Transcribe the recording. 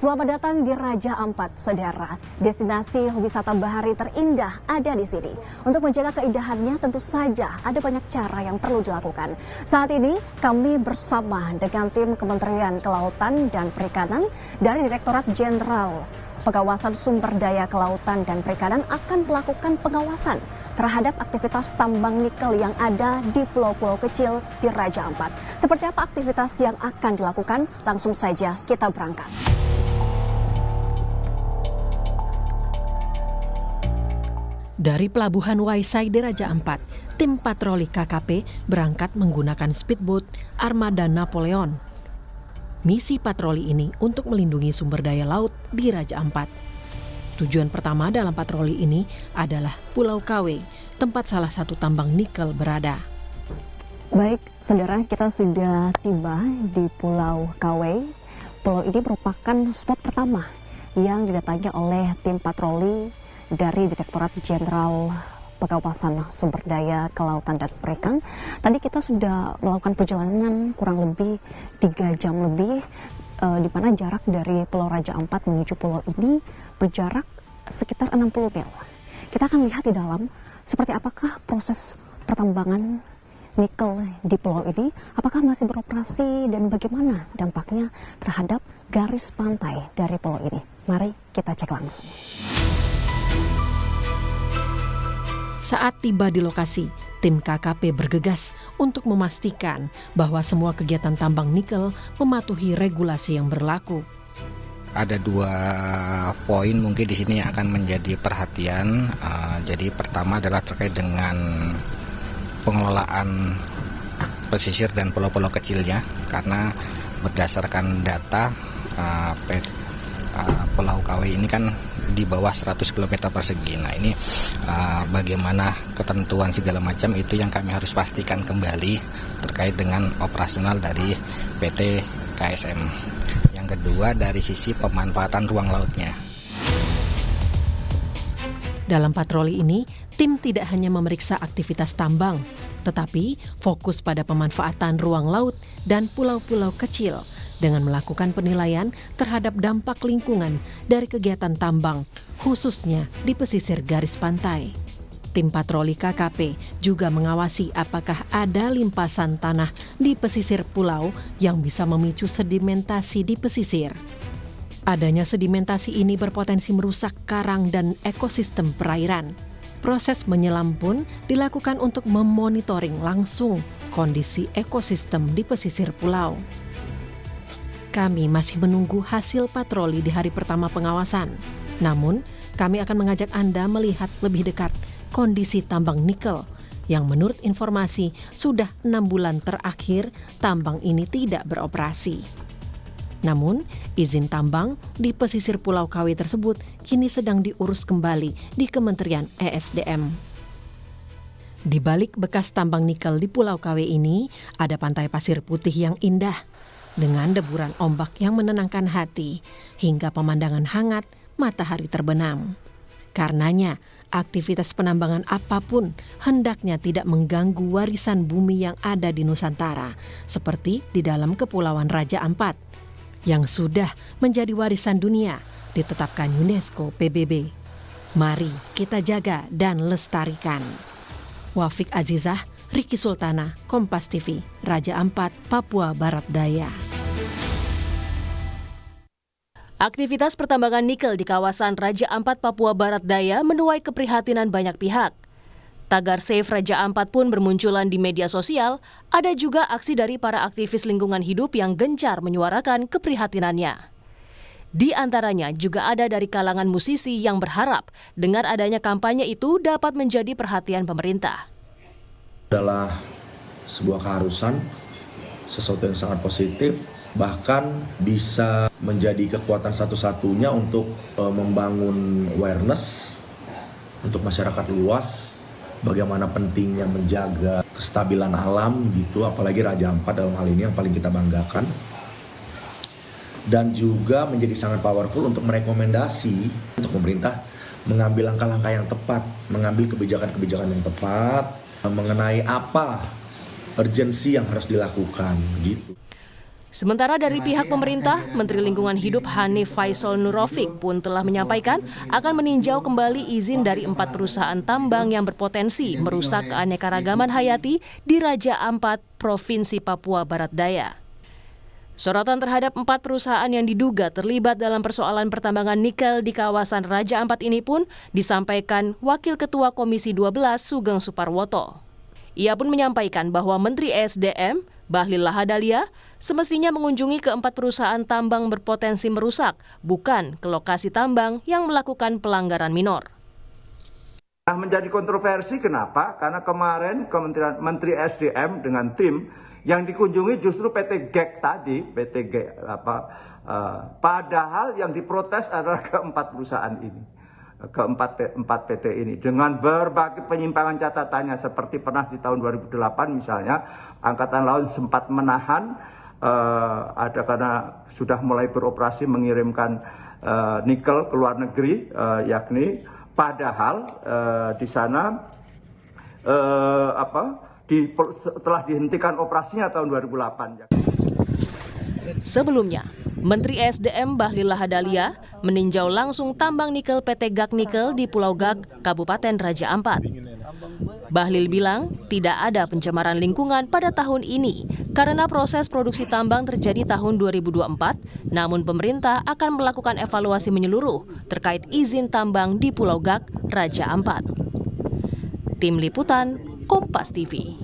Selamat datang di Raja Ampat, saudara. Destinasi wisata bahari terindah ada di sini. Untuk menjaga keindahannya tentu saja ada banyak cara yang perlu dilakukan. Saat ini kami bersama dengan tim Kementerian Kelautan dan Perikanan dari Direktorat Jenderal Pengawasan Sumber Daya Kelautan dan Perikanan akan melakukan pengawasan terhadap aktivitas tambang nikel yang ada di pulau-pulau kecil di Raja Ampat. Seperti apa aktivitas yang akan dilakukan? Langsung saja kita berangkat. Dari Pelabuhan Waisai di Raja Ampat, tim patroli KKP berangkat menggunakan speedboat Armada Napoleon. Misi patroli ini untuk melindungi sumber daya laut di Raja Ampat. Tujuan pertama dalam patroli ini adalah Pulau Kawe, tempat salah satu tambang nikel berada. Baik, saudara, kita sudah tiba di Pulau Kawe. Pulau ini merupakan spot pertama yang didatangi oleh tim patroli dari Direktorat Jenderal Pengawasan Sumber Daya Kelautan dan Perikanan. Tadi kita sudah melakukan perjalanan kurang lebih 3 jam lebih, di mana jarak dari Pulau Raja Ampat menuju pulau ini berjarak sekitar 60 mil. Kita akan lihat di dalam seperti apakah proses pertambangan nikel di pulau ini, apakah masih beroperasi dan bagaimana dampaknya terhadap garis pantai dari pulau ini. Mari kita cek langsung. Saat tiba di lokasi, tim KKP bergegas untuk memastikan bahwa semua kegiatan tambang nikel mematuhi regulasi yang berlaku. Ada 2 poin mungkin di sini yang akan menjadi perhatian. Jadi pertama adalah terkait dengan pengelolaan pesisir dan pulau-pulau kecilnya, karena berdasarkan data Pulau Kawe ini kan di bawah 100 km persegi. Nah ini bagaimana ketentuan segala macam itu yang kami harus pastikan kembali terkait dengan operasional dari PT KSM. Yang kedua dari sisi pemanfaatan ruang lautnya. Dalam patroli ini, tim tidak hanya memeriksa aktivitas tambang, tetapi fokus pada pemanfaatan ruang laut dan pulau-pulau kecil dengan melakukan penilaian terhadap dampak lingkungan dari kegiatan tambang, khususnya di pesisir garis pantai. Tim patroli KKP juga mengawasi apakah ada limpasan tanah di pesisir pulau yang bisa memicu sedimentasi di pesisir. Adanya sedimentasi ini berpotensi merusak karang dan ekosistem perairan. Proses menyelam pun dilakukan untuk memonitoring langsung kondisi ekosistem di pesisir pulau. Kami masih menunggu hasil patroli di hari pertama pengawasan. Namun, kami akan mengajak Anda melihat lebih dekat kondisi tambang nikel yang menurut informasi sudah 6 bulan terakhir tambang ini tidak beroperasi. Namun, izin tambang di pesisir Pulau Kawe tersebut kini sedang diurus kembali di Kementerian ESDM. Di balik bekas tambang nikel di Pulau Kawe ini, ada pantai pasir putih yang indah dengan deburan ombak yang menenangkan hati hingga pemandangan hangat matahari terbenam. Karenanya, aktivitas penambangan apapun hendaknya tidak mengganggu warisan bumi yang ada di Nusantara, seperti di dalam Kepulauan Raja Ampat, yang sudah menjadi warisan dunia ditetapkan UNESCO PBB. Mari kita jaga dan lestarikan. Wafiq Azizah, Riki Sultana, Kompas TV, Raja Ampat, Papua Barat Daya. Aktivitas pertambangan nikel di kawasan Raja Ampat, Papua Barat Daya menuai keprihatinan banyak pihak. Tagar Save Raja Ampat pun bermunculan di media sosial. Ada juga aksi dari para aktivis lingkungan hidup yang gencar menyuarakan keprihatinannya. Di antaranya juga ada dari kalangan musisi yang berharap dengan adanya kampanye itu dapat menjadi perhatian pemerintah. Adalah sebuah keharusan, sesuatu yang sangat positif, bahkan bisa menjadi kekuatan satu-satunya untuk membangun awareness untuk masyarakat luas, bagaimana pentingnya menjaga kestabilan alam gitu, apalagi Raja Ampat dalam hal ini yang paling kita banggakan. Dan juga menjadi sangat powerful untuk merekomendasi untuk pemerintah mengambil langkah-langkah yang tepat, mengambil kebijakan-kebijakan yang tepat mengenai apa urgensi yang harus dilakukan gitu. Sementara dari pihak pemerintah, Menteri Lingkungan Hidup Hanif Faisal Nurrofik pun telah menyampaikan akan meninjau kembali izin dari 4 perusahaan tambang yang berpotensi merusak keanekaragaman hayati di Raja Ampat, Provinsi Papua Barat Daya. Sorotan terhadap 4 perusahaan yang diduga terlibat dalam persoalan pertambangan nikel di kawasan Raja Ampat ini pun disampaikan Wakil Ketua Komisi 12 Sugeng Suparwoto. Ia pun menyampaikan bahwa Menteri ESDM, Bahlil Lahadalia, semestinya mengunjungi ke 4 perusahaan tambang berpotensi merusak, bukan ke lokasi tambang yang melakukan pelanggaran minor. Nah, menjadi kontroversi kenapa? Karena kemarin Kementerian Menteri SDM dengan tim yang dikunjungi justru PT GEK tadi, padahal yang diprotes adalah keempat perusahaan ini, keempat PT ini, dengan berbagai penyimpangan catatannya, seperti pernah di tahun 2008 misalnya, Angkatan Laut sempat menahan, ada karena sudah mulai beroperasi mengirimkan nikel ke luar negeri, yakni padahal di sana telah dihentikan operasinya tahun 2008. Sebelumnya, Menteri ESDM Bahlil Lahadalia meninjau langsung tambang nikel PT GAK Nikel di Pulau Gak, Kabupaten Raja Ampat. Bahlil bilang tidak ada pencemaran lingkungan pada tahun ini karena proses produksi tambang terjadi tahun 2024, namun pemerintah akan melakukan evaluasi menyeluruh terkait izin tambang di Pulau Gak, Raja Ampat. Tim Liputan, Kompas TV.